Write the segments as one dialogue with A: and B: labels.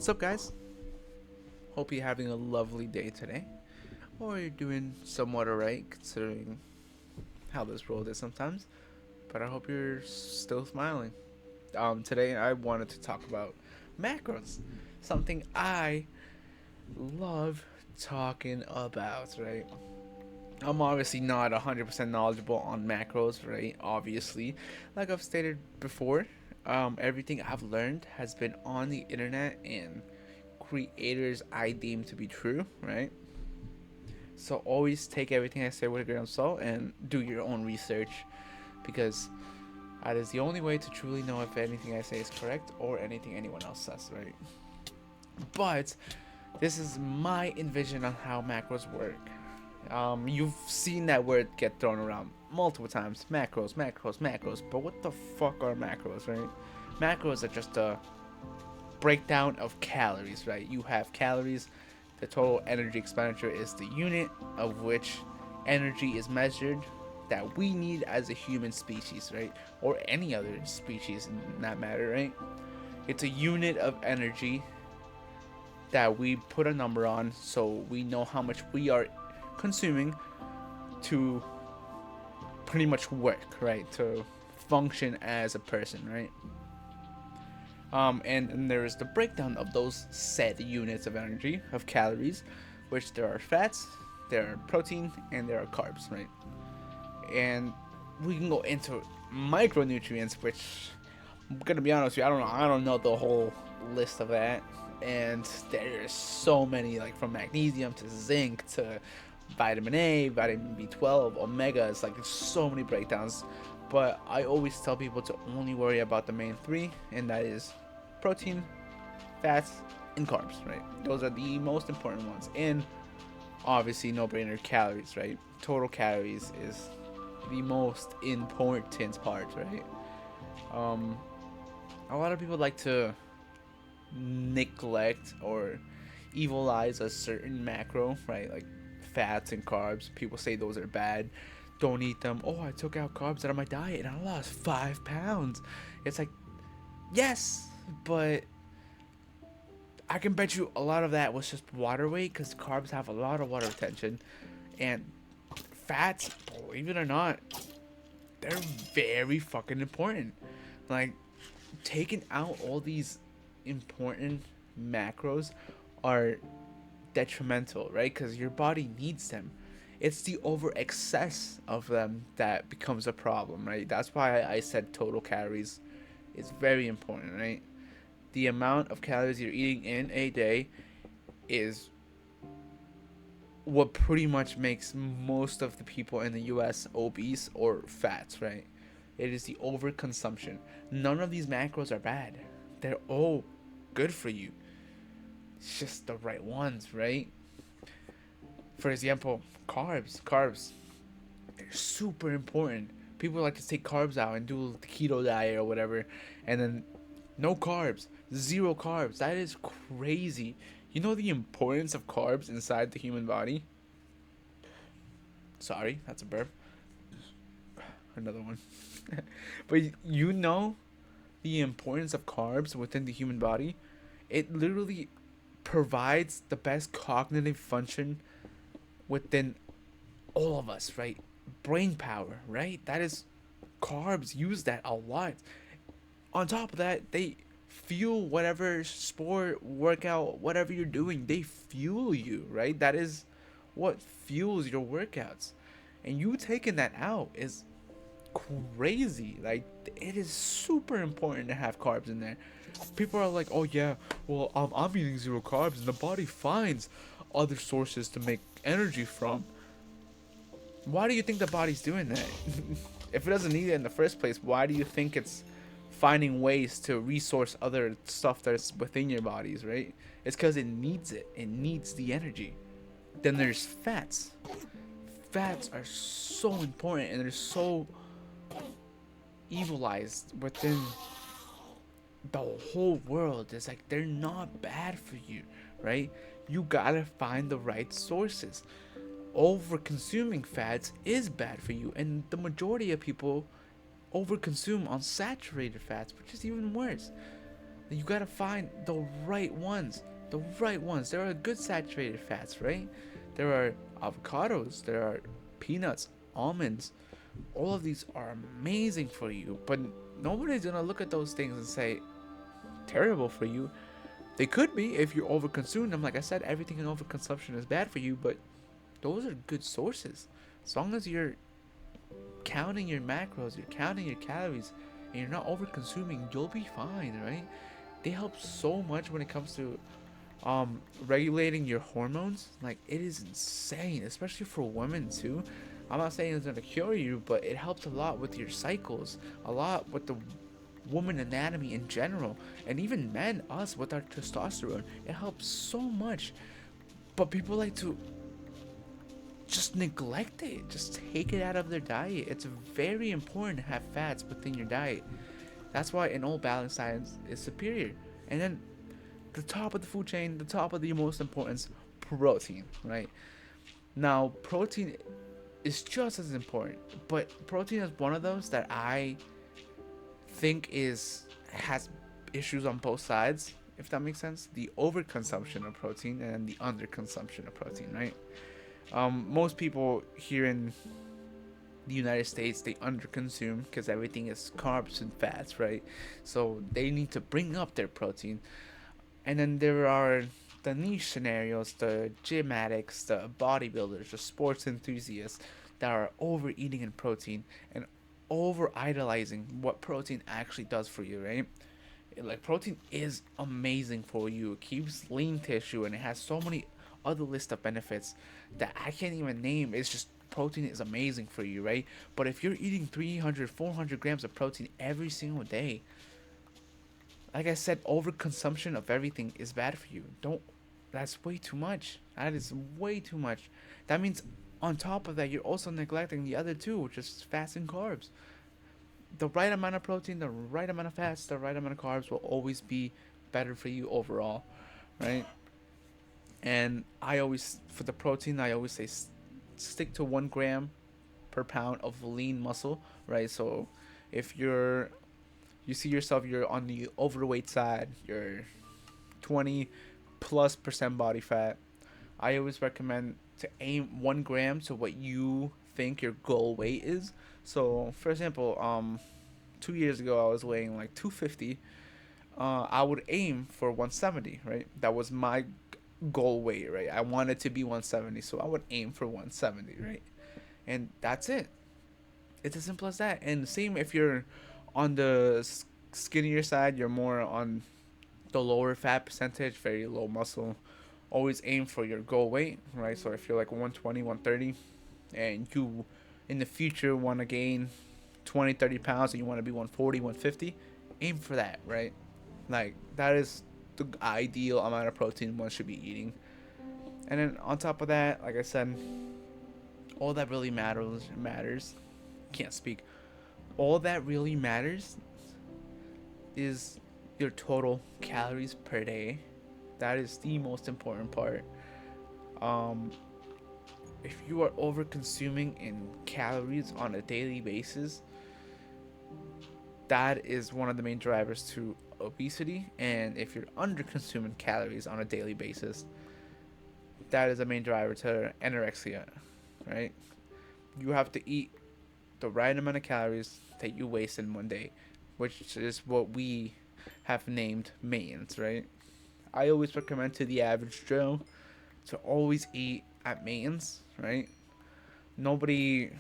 A: What's up, guys? Hope you're having a lovely day today, or you're doing somewhat alright considering how this world is sometimes. But I hope you're still smiling. Today I wanted to talk about macros, something I love talking about. Right? I'm obviously not 100% knowledgeable on macros, right? Obviously, like I've stated before, everything I've learned has been on the internet and creators I deem to be true, right? So always take everything I say with a grain of salt and do your own research because that is the only way to truly know if anything I say is correct or anything anyone else says, right? But this is my envision on how macros work. You've seen that word get thrown around multiple times. Macros, macros, macros. But what the fuck are macros, right? Macros are just a breakdown of calories, right? You have calories. The total energy expenditure is the unit of which energy is measured that we need as a human species, right? Or any other species in that matter, right? It's a unit of energy that we put a number on so we know how much we are consuming to pretty much work, right? To function as a person, right? And there's the breakdown of those said units of energy, of calories, which there are fats, there are protein, and there are carbs, right? And we can go into micronutrients, which I'm gonna be honest with you, I don't know the whole list of that. And there's so many, like from magnesium to zinc to vitamin A, vitamin B12, omega. It's like there's so many breakdowns. But I always tell people to only worry about the main three, and that is protein, fats, and carbs, right? Those are the most important ones. And obviously, no brainer calories, right? Total calories is the most important part, right? Um, a lot of people like to neglect or evilize a certain macro, right? Like fats and carbs. People say those are bad. Don't eat them. Oh, I took out carbs out of my diet and I lost 5 pounds. It's like, yes, but I can bet you a lot of that was just water weight because carbs have a lot of water retention. And fats, believe it or not, they're very fucking important. Like, taking out all these important macros are detrimental, right? Because your body needs them. It's the over excess of them that becomes a problem, right? That's why I said total calories is very important, right? The amount of calories you're eating in a day is what pretty much makes most of the people in the US obese or fat, right? It is the overconsumption. None of these macros are bad. They're all good for you. It's just the right ones, right? For example, carbs. Carbs, they're super important. People like to take carbs out and do the keto diet or whatever, and then no carbs, zero carbs. That is crazy. You know the importance of carbs inside the human body? Sorry, that's a burp. Another one. But you know the importance of carbs within the human body? It literally provides the best cognitive function within all of us, right? Brain power, right? That is carbs use that a lot. On top of that, they fuel whatever sport, workout, whatever you're doing. They fuel you, right? That is what fuels your workouts. And you taking that out is crazy. Like, it is super important to have carbs in there. People are like, oh yeah, well, I'm eating zero carbs, and the body finds other sources to make energy from. Why do you think the body's doing that? If it doesn't need it in the first place, why do you think it's finding ways to resource other stuff that's within your bodies, right? It's because it needs it. It needs the energy. Then there's fats. Fats are so important and they're so evilized within the whole world. It's like they're not bad for you, right? You gotta find the right sources. Over consuming fats is bad for you, and the majority of people overconsume unsaturated fats, which is even worse. You gotta find the right ones. The right ones. There are good saturated fats, right? There are avocados, there are peanuts, almonds. All of these are amazing for you, but nobody's gonna look at those things and say terrible for you. They could be if you overconsume them. Like I said, everything in overconsumption is bad for you, but those are good sources. As long as you're counting your macros, you're counting your calories, and you're not overconsuming, you'll be fine, right? They help so much when it comes to regulating your hormones. Like, it is insane, especially for women too. I'm not saying it's gonna cure you, but it helps a lot with your cycles, a lot with the woman anatomy in general, and even men, us, with our testosterone. It helps so much, but people like to just neglect it, just take it out of their diet. It's very important to have fats within your diet. That's why an all balanced diet is superior. And then the top of the food chain, the top of the most importance, protein, right? Now, protein is just as important, but protein is one of those that I think is has issues on both sides, if that makes sense. The overconsumption of protein and the underconsumption of protein, right? Most people here in the United States, they underconsume because everything is carbs and fats, right? So they need to bring up their protein. And then there are the niche scenarios, the gym addicts, the bodybuilders, the sports enthusiasts that are overeating in protein and over idolizing what protein actually does for you, right? Like, protein is amazing for you. It keeps lean tissue and it has so many other list of benefits that I can't even name. It's just protein is amazing for you, right? But if you're eating 300, 400 grams of protein every single day, like I said, overconsumption of everything is bad for you. Don't. That's way too much. That is way too much. That means on top of that, you're also neglecting the other two, which is fats and carbs. The right amount of protein, the right amount of fats, the right amount of carbs will always be better for you overall, right? And I always, for the protein, I always say stick to 1 gram per pound of lean muscle, right? So if you see yourself, you're on the overweight side, you're 20 plus percent body fat, I always recommend to aim 1 gram to what you think your goal weight is. So for example, 2 years ago I was weighing like 250. I would aim for 170, right? That was my goal weight, right? I wanted to be 170, so I would aim for 170, right? And that's it. It's as simple as that. And same if you're on the skinnier side, you're more on the lower fat percentage, very low muscle. Always aim for your goal weight, right? So if you're like 120, 130, and you in the future want to gain 20, 30 pounds and you want to be 140, 150, aim for that, right? Like, that is the ideal amount of protein one should be eating. And then on top of that, like I said, all that really matters. Can't speak. All that really matters is your total calories per day. That is the most important part. Um, if you are over consuming in calories on a daily basis, that is one of the main drivers to obesity. And if you're under consuming calories on a daily basis, that is a main driver to anorexia, right? You have to eat the right amount of calories that you waste in one day, which is what we have named maintenance, right? I always recommend to the average Joe to always eat at maintenance, right? Nobody,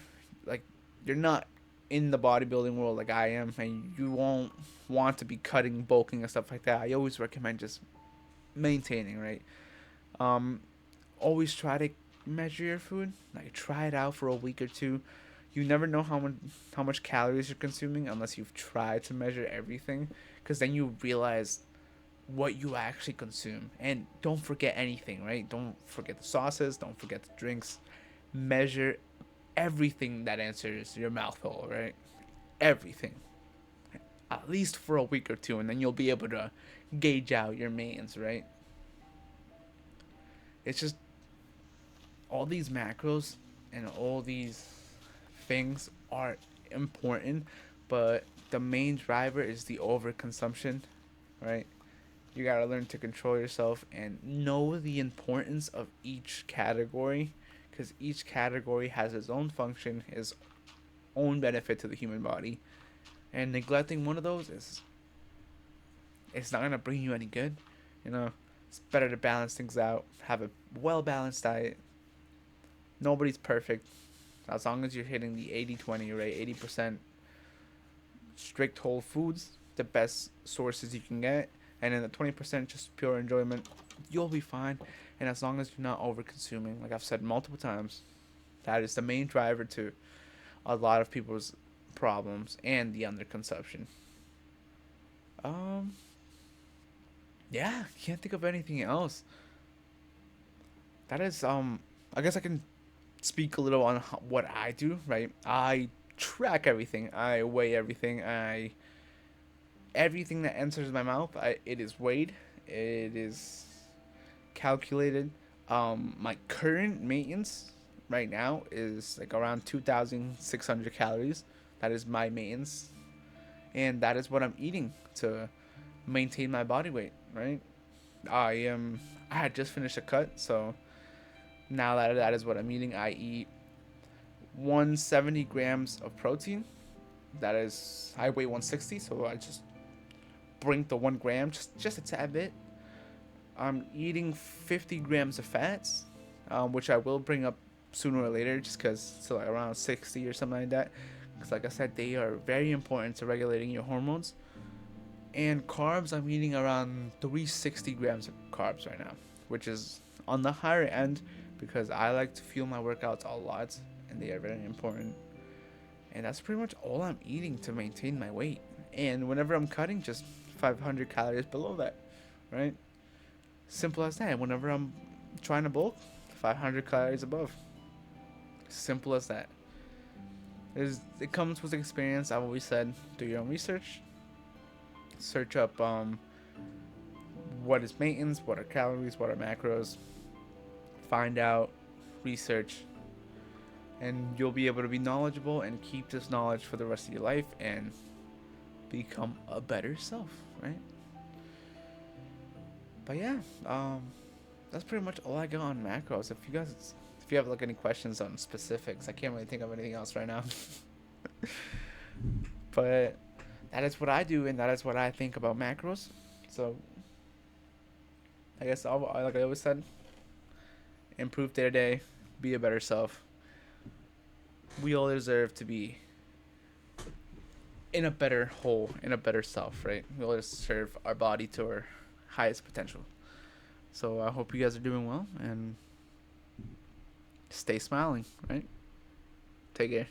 A: like, you're not in the bodybuilding world like I am, and you won't want to be cutting, bulking, and stuff like that. I always recommend just maintaining, right? Um, Always try to measure your food. Like, try it out for a week or two. You never know how much calories you're consuming unless you've tried to measure everything, because then you realize what you actually consume. And don't forget anything, right? Don't forget the sauces, don't forget the drinks. Measure everything that enters your mouth hole, right? Everything. At least for a week or two, and then you'll be able to gauge out your maintenance, right? It's just all these macros and all these things are important, but the main driver is the overconsumption, right? You gotta learn to control yourself and know the importance of each category, because each category has its own function, its own benefit to the human body. And neglecting one of those is it's not gonna bring you any good. You know, it's better to balance things out, have a well balanced diet. Nobody's perfect. As long as you're hitting the 80-20, right? 80% strict whole foods, the best sources you can get, and then the 20% just pure enjoyment, you'll be fine. And as long as you're not over consuming, like I've said multiple times, that is the main driver to a lot of people's problems and the underconsumption. Um, yeah, can't think of anything else. That is, I guess I can speak a little on what I do, right? I track everything. I weigh everything. Everything that enters my mouth, it is weighed. It is calculated. My current maintenance right now is like around 2,600 calories. That is my maintenance, and that is what I'm eating to maintain my body weight. Right? I am. I had just finished a cut, so now that is what I'm eating. I eat 170 grams of protein. That is, I weigh 160, so I just bring the 1 gram, just a tad bit. I'm eating 50 grams of fats, which I will bring up sooner or later, just because it's like around 60 or something like that. Because like I said, they are very important to regulating your hormones. And carbs, I'm eating around 360 grams of carbs right now, which is on the higher end because I like to fuel my workouts a lot, and they are very important. And that's pretty much all I'm eating to maintain my weight. And whenever I'm cutting, just 500 calories below that, right? Simple as that. Whenever I'm trying to bulk, 500 calories above. Simple as that. It comes with experience. I've always said, do your own research. Search up what is maintenance, what are calories, what are macros. Find out, research, and you'll be able to be knowledgeable and keep this knowledge for the rest of your life and become a better self, right? But yeah, that's pretty much all I got on macros. If you have like any questions on specifics, I can't really think of anything else right now. But that is what I do, and that is what I think about macros. So I guess like I always said, improve day to day, be a better self. We all deserve to be in a better whole, in a better self, right? We all deserve our body to our highest potential. So I hope you guys are doing well and stay smiling, right? Take care.